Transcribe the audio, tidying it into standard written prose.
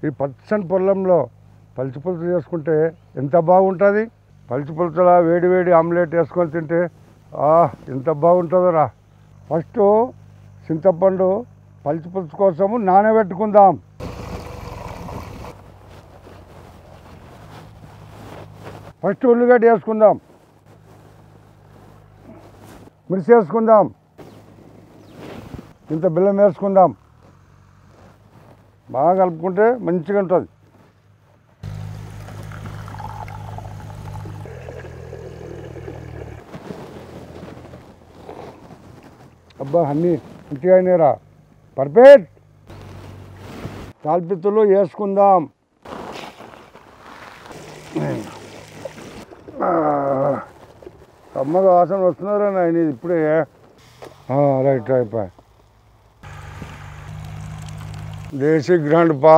ఈ పచ్చని పొలంలో పలుచు పులుసు చేసుకుంటే ఎంత బాగుంటుంది. పలుచు పులుసులా వేడి వేడి ఆమ్లెట్ వేసుకొని తింటే ఎంత బాగుంటుందో రా. ఫస్ట్ చింతపండు పలుచు పులుసు కోసము నానబెట్టుకుందాం. ఫస్ట్ ఉల్లిగడ్డ వేసుకుందాం, మిర్చి వేసుకుందాం, ఇంత బెల్లం వేసుకుందాం. బాగా కలుపుకుంటే మంచిగా ఉంటుంది. అబ్బా అన్నీ మంచిగా అయినాయిరా, పర్ఫెక్ట్. తాల్పిత్తులు వేసుకుందాం. అమ్మగా వాసన వస్తున్నారా నాయన ఇప్పుడే. రైట్ అయిపోయి దేశీ గ్రాండ్ పా.